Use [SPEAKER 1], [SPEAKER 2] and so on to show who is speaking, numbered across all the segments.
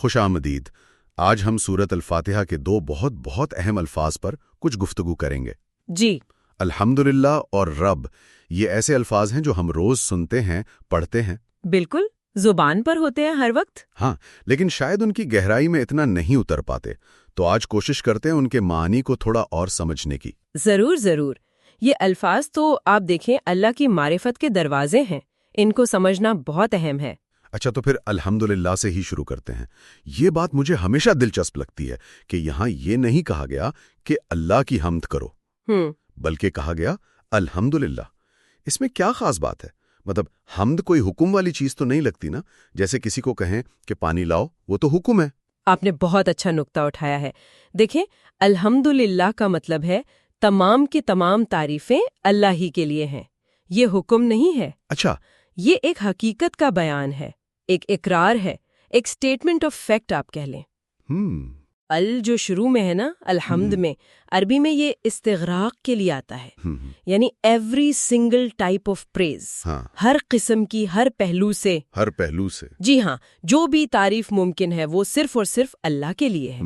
[SPEAKER 1] خوش آمدید۔ آج ہم سورۃ الفاتحہ کے دو بہت بہت اہم الفاظ پر کچھ گفتگو کریں گے۔
[SPEAKER 2] جی۔
[SPEAKER 1] الحمدللہ اور رب، یہ ایسے الفاظ ہیں جو ہم روز سنتے ہیں، پڑھتے ہیں۔
[SPEAKER 2] بالکل، زبان پر ہوتے ہیں ہر وقت۔
[SPEAKER 1] ہاں، لیکن شاید ان کی گہرائی میں اتنا نہیں اتر پاتے، تو آج کوشش کرتے ہیں ان کے معنی کو تھوڑا اور سمجھنے کی۔
[SPEAKER 2] ضرور ضرور۔ یہ الفاظ تو آپ دیکھیں اللہ کی معرفت کے دروازے ہیں، ان کو سمجھنا بہت اہم ہے۔
[SPEAKER 1] اچھا، تو پھر الحمدللہ سے ہی شروع کرتے ہیں۔ یہ بات مجھے ہمیشہ دلچسپ لگتی ہے کہ یہاں یہ نہیں کہا گیا کہ اللہ کی حمد کرو، بلکہ کہا گیا الحمدللہ۔ اس میں کیا خاص بات ہے؟ مطلب حمد کوئی حکم والی چیز تو نہیں لگتی نا، جیسے کسی کو کہیں کہ پانی لاؤ، وہ تو حکم ہے۔
[SPEAKER 2] آپ نے بہت اچھا نقطہ اٹھایا ہے۔ دیکھیں، الحمدللہ کا مطلب ہے تمام کی تمام تعریفیں اللہ ہی کے لیے ہیں، یہ حکم نہیں ہے۔
[SPEAKER 1] اچھا،
[SPEAKER 2] یہ ایک حقیقت کا بیان ہے، ایک اقرار ہے، ایک سٹیٹمنٹ آف فیکٹ آپ کہہ لیں۔ ال جو شروع میں ہے نا، الحمد میں، عربی میں یہ استغراق کے لیے آتا ہے، یعنی every single type of praise, ہر قسم کی، ہر پہلو سے۔ جی ہاں، جو بھی تعریف ممکن ہے وہ صرف اور صرف اللہ کے لیے ہے۔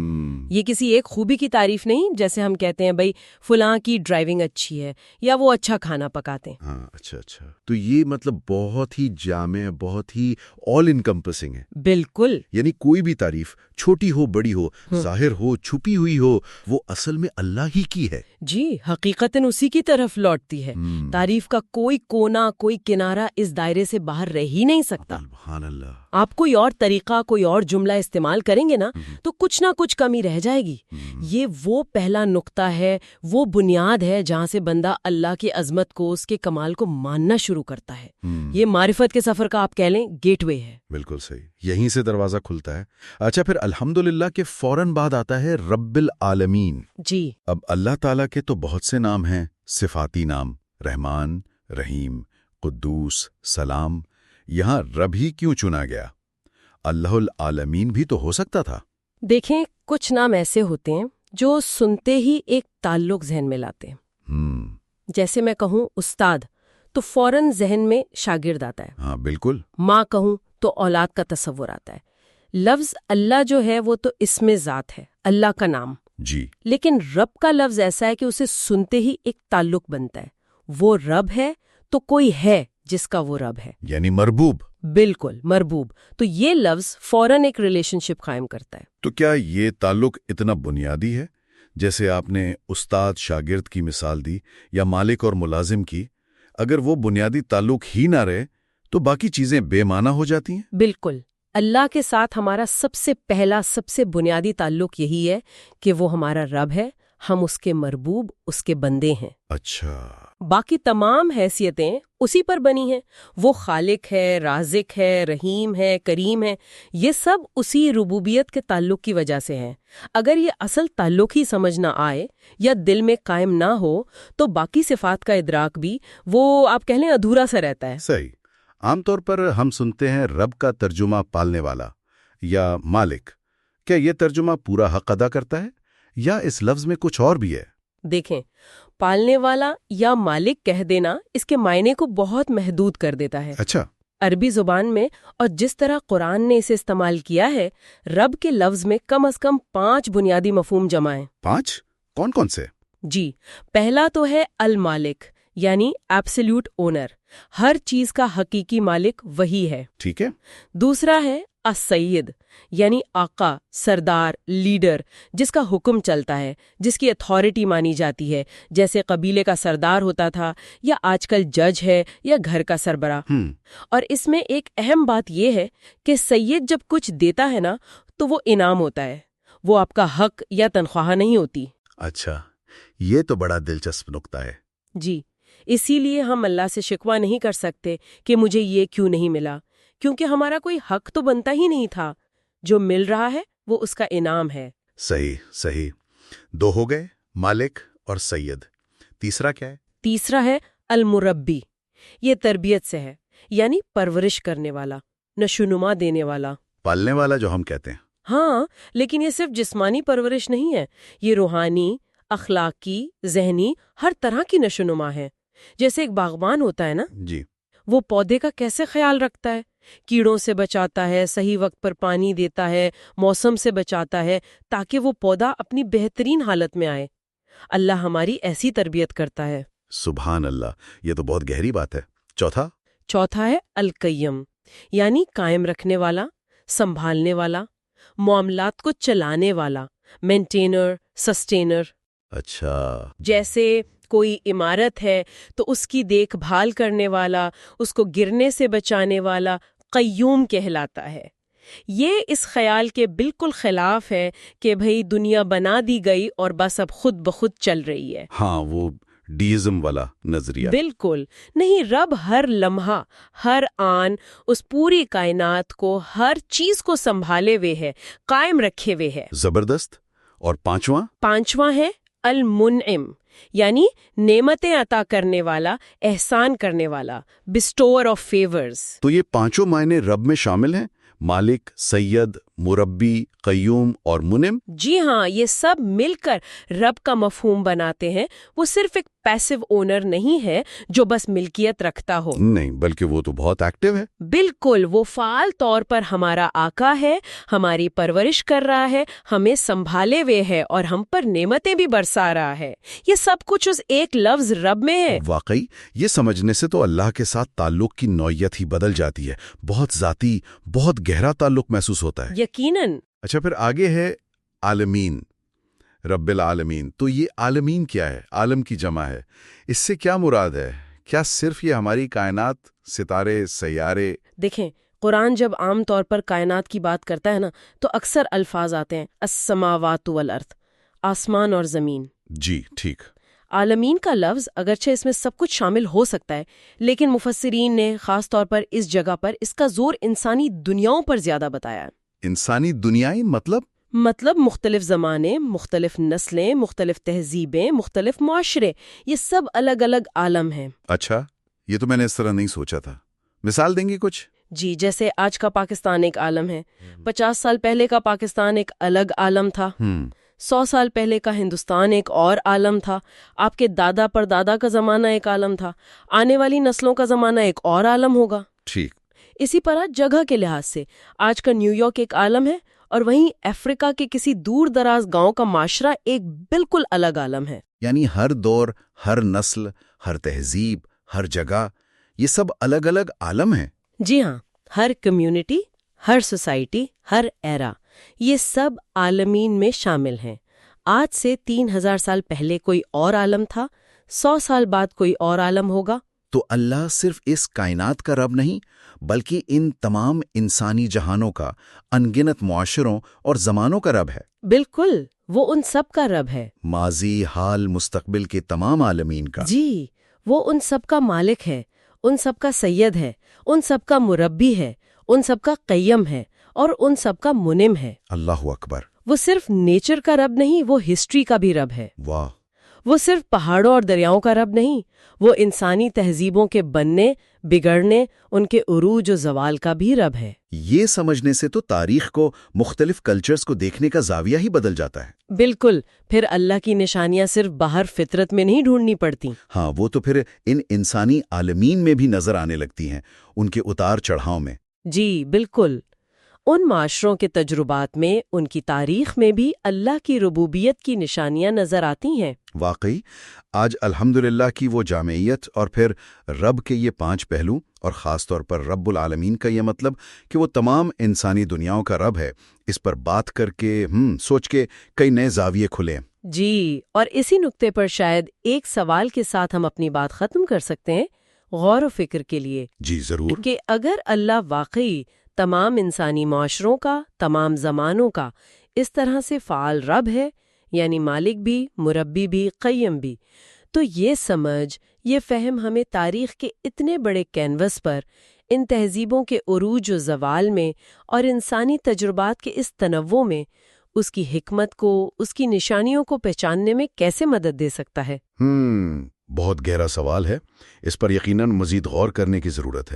[SPEAKER 2] یہ کسی ایک خوبی کی تعریف نہیں، جیسے ہم کہتے ہیں بھئی فلاں کی ڈرائیونگ اچھی ہے یا وہ اچھا کھانا پکاتے ہیں۔
[SPEAKER 1] ہاں، اچھا، تو یہ مطلب بہت ہی جامع، بہت ہی آل انکمپسنگ ہے۔
[SPEAKER 2] بالکل،
[SPEAKER 1] یعنی کوئی بھی تعریف، چھوٹی ہو بڑی ہو، ظاہر ہو چھپی ہوئی ہو، وہ اصل میں اللہ ہی کی ہے۔
[SPEAKER 2] جی، حقیقتاً اسی کی طرف لوٹتی ہے۔ تعریف کا کوئی کونا، کوئی کنارہ اس دائرے سے باہر رہ ہی نہیں سکتا۔
[SPEAKER 1] سبحان اللہ۔
[SPEAKER 2] آپ کوئی اور طریقہ، کوئی اور جملہ استعمال کریں گے نا تو کچھ نہ کچھ کمی رہ جائے گی۔ یہ وہ پہلا نقطہ ہے، وہ بنیاد ہے جہاں سے بندہ اللہ کی عظمت کو، اس کے کمال کو ماننا شروع کرتا ہے۔ یہ معرفت کے سفر کا آپ کہہ لیں گیٹ وے ہے۔
[SPEAKER 1] بالکل صحیح، یہیں سے دروازہ کھلتا ہے۔ اچھا، پھر الحمدللہ کے فوراً بعد آتا ہے رب العالمین۔
[SPEAKER 2] جی،
[SPEAKER 1] اب اللہ تعالیٰ کے تو بہت سے نام ہیں، صفاتی نام، رحمان، رحیم، قدوس، سلام۔ یہاں رب ہی کیوں چنا گیا؟ اللہ العالمین بھی تو ہو سکتا تھا۔
[SPEAKER 2] دیکھیں، کچھ نام ایسے ہوتے ہیں جو سنتے ہی ایک تعلق ذہن میں لاتے ہیں۔ جیسے میں کہوں استاد تو فوراً ذہن میں شاگرد آتا ہے۔
[SPEAKER 1] ہاں بالکل۔
[SPEAKER 2] ماں کہوں تو اولاد کا تصور آتا ہے۔ لفظ اللہ جو ہے وہ تو اسم ذات ہے، اللہ کا نام۔
[SPEAKER 1] جی،
[SPEAKER 2] لیکن رب کا لفظ ایسا ہے کہ اسے سنتے ہی ایک تعلق بنتا ہے۔ وہ رب ہے تو کوئی ہے جس کا وہ رب ہے،
[SPEAKER 1] یعنی مربوب۔
[SPEAKER 2] بالکل، مربوب۔ تو یہ لفظ فوراً ایک ریلیشن شپ قائم کرتا ہے۔
[SPEAKER 1] تو کیا یہ تعلق اتنا بنیادی ہے؟ جیسے آپ نے استاد شاگرد کی مثال دی یا مالک اور ملازم کی، اگر وہ بنیادی تعلق ہی نہ رہے تو باقی چیزیں بے معنی ہو جاتی ہیں۔
[SPEAKER 2] بالکل، اللہ کے ساتھ ہمارا سب سے پہلا، سب سے بنیادی تعلق یہی ہے کہ وہ ہمارا رب ہے، ہم اس کے مربوب، اس کے بندے ہیں۔
[SPEAKER 1] اچھا،
[SPEAKER 2] باقی تمام حیثیتیں اسی پر بنی ہیں۔ وہ خالق ہے، رازق ہے، رحیم ہے، کریم ہے، یہ سب اسی ربوبیت کے تعلق کی وجہ سے ہیں۔ اگر یہ اصل تعلق ہی سمجھ نہ آئے یا دل میں قائم نہ ہو تو باقی صفات کا ادراک بھی وہ آپ کہہ لیں ادھورا سا رہتا ہے۔
[SPEAKER 1] صحیح۔ عام طور پر ہم سنتے ہیں رب کا ترجمہ پالنے والا یا مالک۔ کیا یہ ترجمہ پورا حق ادا کرتا ہے یا اس لفظ میں کچھ اور بھی ہے؟
[SPEAKER 2] دیکھیں، پالنے والا یا مالک کہہ دینا اس کے معنی کو بہت محدود کر دیتا ہے۔
[SPEAKER 1] اچھا،
[SPEAKER 2] عربی زبان میں اور جس طرح قرآن نے اسے استعمال کیا ہے، رب کے لفظ میں کم از کم 5 بنیادی مفہوم جمع ہیں۔
[SPEAKER 1] 5؟ کون کون سے؟
[SPEAKER 2] جی، پہلا تو ہے المالک، یعنی ایبسلیوٹ اونر، ہر چیز کا حقیقی مالک وہی ہے۔
[SPEAKER 1] ٹھیک ہے۔
[SPEAKER 2] دوسرا ہے السید، یعنی آقا، سردار، لیڈر، جس کا حکم چلتا ہے، جس کی اتھارٹی مانی جاتی ہے، جیسے قبیلے کا سردار ہوتا تھا یا آج کل جج ہے یا گھر کا سربراہ۔ اور اس میں ایک اہم بات یہ ہے کہ سید جب کچھ دیتا ہے نا تو وہ انعام ہوتا ہے، وہ آپ کا حق یا تنخواہ نہیں ہوتی۔
[SPEAKER 1] اچھا، یہ تو بڑا دلچسپ نقطہ ہے۔
[SPEAKER 2] جی، اسی لیے ہم اللہ سے شکوہ نہیں کر سکتے کہ مجھے یہ کیوں نہیں ملا، کیونکہ ہمارا کوئی حق تو بنتا ہی نہیں تھا۔ جو مل رہا ہے وہ اس کا انعام ہے۔
[SPEAKER 1] صحیح۔ 2 ہو گئے، مالک اور سید۔ تیسرا کیا ہے؟
[SPEAKER 2] تیسرا ہے المربی، یہ تربیت سے ہے، یعنی پرورش کرنے والا، نشوونما دینے والا۔
[SPEAKER 1] پالنے والا جو ہم کہتے ہیں۔
[SPEAKER 2] ہاں، لیکن یہ صرف جسمانی پرورش نہیں ہے، یہ روحانی، اخلاقی، ذہنی، ہر طرح کی نشوونما ہے۔ جیسے ایک باغبان ہوتا ہے نا،
[SPEAKER 1] جی،
[SPEAKER 2] وہ پودے کا کیسے خیال رکھتا ہے کیڑوں سے بچاتا ہے، صحیح وقت پر پانی دیتا ہے، موسم سے بچاتا ہے تاکہ وہ پودا اپنی بہترین حالت میں آئے۔ اللہ ہماری ایسی تربیت کرتا ہے۔
[SPEAKER 1] سبحان اللہ، یہ تو بہت گہری بات ہے۔ چوتھا
[SPEAKER 2] ہے القیم، یعنی قائم رکھنے والا، سنبھالنے والا، معاملات کو چلانے والا، مینٹینر، سسٹینر۔
[SPEAKER 1] اچھا،
[SPEAKER 2] جیسے کوئی عمارت ہے تو اس کی دیکھ بھال کرنے والا، اس کو گرنے سے بچانے والا قیوم کہلاتا ہے۔ یہ اس خیال کے بالکل خلاف ہے کہ بھئی دنیا بنا دی گئی اور بس اب خود بخود چل رہی ہے۔
[SPEAKER 1] ہاں، وہ ڈیزم والا نظریہ۔
[SPEAKER 2] بالکل نہیں، رب ہر لمحہ، ہر آن اس پوری کائنات کو، ہر چیز کو سنبھالے ہوئے ہے، قائم رکھے ہوئے ہے۔
[SPEAKER 1] زبردست۔ اور پانچواں
[SPEAKER 2] ہے المنعم، یعنی نعمتیں عطا کرنے والا، احسان کرنے والا، بسٹور آف فیورز۔
[SPEAKER 1] تو یہ پانچوں معنی رب میں شامل ہیں؟ مالک، سید، مربی، قیوم اور منعم؟
[SPEAKER 2] جی ہاں، یہ سب مل کر رب کا مفہوم بناتے ہیں۔ وہ صرف ایک پیسو اونر نہیں ہے جو بس ملکیت رکھتا ہو،
[SPEAKER 1] نہیں، بلکہ وہ تو بہت ایکٹیو ہے۔
[SPEAKER 2] بالکل، وہ فعال طور پر ہمارا آقا ہے، ہماری پرورش کر رہا ہے، ہمیں سنبھالے ہوئے ہے اور ہم پر نعمتیں بھی برسا رہا ہے۔ یہ سب کچھ اس ایک لفظ رب میں ہے۔
[SPEAKER 1] واقعی یہ سمجھنے سے تو اللہ کے ساتھ تعلق کی نوعیت ہی بدل جاتی ہے، بہت ذاتی، بہت گہرا تعلق محسوس ہوتا ہے۔
[SPEAKER 2] یقیناً۔
[SPEAKER 1] اچھا، پھر آگے ہے عالمین، رب العالمین۔ تو یہ عالمین کیا ہے؟ عالم کی جمع ہے، اس سے کیا مراد ہے؟ کیا صرف یہ ہماری کائنات، ستارے، سیارے؟
[SPEAKER 2] دیکھیں، قرآن جب عام طور پر کائنات کی بات کرتا ہے نا تو اکثر الفاظ آتے ہیں السماوات والارض، آسمان اور زمین۔
[SPEAKER 1] جی ٹھیک۔
[SPEAKER 2] عالمین کا لفظ اگرچہ اس میں سب کچھ شامل ہو سکتا ہے، لیکن مفسرین نے خاص طور پر اس جگہ پر اس کا زور انسانی دنیاؤں پر زیادہ بتایا ہے۔
[SPEAKER 1] انسانی دنیایں
[SPEAKER 2] مطلب مختلف زمانے، مختلف نسلیں، مختلف تہذیبیں، مختلف معاشرے، یہ سب الگ الگ عالم ہیں۔
[SPEAKER 1] اچھا، یہ تو میں نے اس طرح نہیں سوچا تھا۔ مثال دیں گے کچھ؟
[SPEAKER 2] جی، جیسے آج کا پاکستان ایک عالم ہے، 50 سال پہلے کا پاکستان ایک الگ عالم تھا، 100 سال پہلے کا ہندوستان ایک اور عالم تھا، آپ کے دادا پر دادا کا زمانہ ایک عالم تھا، آنے والی نسلوں کا زمانہ ایک اور عالم ہوگا۔
[SPEAKER 1] ٹھیک۔
[SPEAKER 2] اسی طرح جگہ کے لحاظ سے آج کا نیو یارک ایک عالم ہے اور وہیں افریقہ کے کسی دور دراز گاؤں کا معاشرہ ایک بالکل الگ عالم ہے۔
[SPEAKER 1] یعنی ہر دور، ہر نسل، ہر تہذیب، ہر جگہ، یہ سب الگ الگ عالم ہیں۔
[SPEAKER 2] جی ہاں، ہر کمیونٹی، ہر سوسائٹی، ہر ایرا، یہ سب عالمین میں شامل ہیں۔ آج سے 3000 سال پہلے کوئی اور عالم تھا، 100 سال بعد کوئی اور عالم ہوگا۔
[SPEAKER 1] تو اللہ صرف اس کائنات کا رب نہیں، بلکہ ان تمام انسانی جہانوں کا، انگنت معاشروں اور زمانوں کا رب ہے۔
[SPEAKER 2] بالکل، وہ ان سب کا رب ہے،
[SPEAKER 1] ماضی، حال، مستقبل کے تمام عالمین کا۔
[SPEAKER 2] جی، وہ ان سب کا مالک ہے، ان سب کا سید ہے، ان سب کا مربی ہے، ان سب کا قیم ہے اور ان سب کا منعم ہے۔
[SPEAKER 1] اللہ اکبر۔
[SPEAKER 2] وہ صرف نیچر کا رب نہیں، وہ ہسٹری کا بھی رب ہے۔
[SPEAKER 1] واہ۔
[SPEAKER 2] وہ صرف پہاڑوں اور دریاؤں کا رب نہیں، وہ انسانی تہذیبوں کے بننے، بگڑنے، ان کے عروج و زوال کا بھی رب ہے۔
[SPEAKER 1] یہ سمجھنے سے تو تاریخ کو، مختلف کلچرز کو دیکھنے کا زاویہ ہی بدل جاتا ہے۔
[SPEAKER 2] بالکل، پھر اللہ کی نشانیاں صرف باہر فطرت میں نہیں ڈھونڈنی پڑتی۔
[SPEAKER 1] ہاں، وہ تو پھر ان انسانی عالمین میں بھی نظر آنے لگتی ہیں، ان کے اتار چڑھاؤ میں۔
[SPEAKER 2] جی بالکل، ان معاشروں کے تجربات میں، ان کی تاریخ میں بھی اللہ کی ربوبیت کی نشانیاں نظر آتی ہیں۔
[SPEAKER 1] واقعی آج الحمدللہ کی وہ جامعیت اور پھر رب کے یہ 5 پہلو، اور خاص طور پر رب العالمین کا یہ مطلب کہ وہ تمام انسانی دنیاؤں کا رب ہے، اس پر بات کر کے سوچ کے کئی نئے زاویے کھلے۔
[SPEAKER 2] جی، اور اسی نقطے پر شاید ایک سوال کے ساتھ ہم اپنی بات ختم کر سکتے ہیں، غور و فکر کے لیے۔
[SPEAKER 1] جی ضرور۔
[SPEAKER 2] کہ اگر اللہ واقعی تمام انسانی معاشروں کا، تمام زمانوں کا اس طرح سے فعال رب ہے، یعنی مالک بھی، مربی بھی، قیم بھی، تو یہ سمجھ، یہ فہم ہمیں تاریخ کے اتنے بڑے کینوس پر، ان تہذیبوں کے عروج و زوال میں اور انسانی تجربات کے اس تنوع میں اس کی حکمت کو، اس کی نشانیوں کو پہچاننے میں کیسے مدد دے سکتا ہے؟
[SPEAKER 1] بہت گہرا سوال ہے، اس پر یقیناً مزید غور کرنے کی ضرورت ہے۔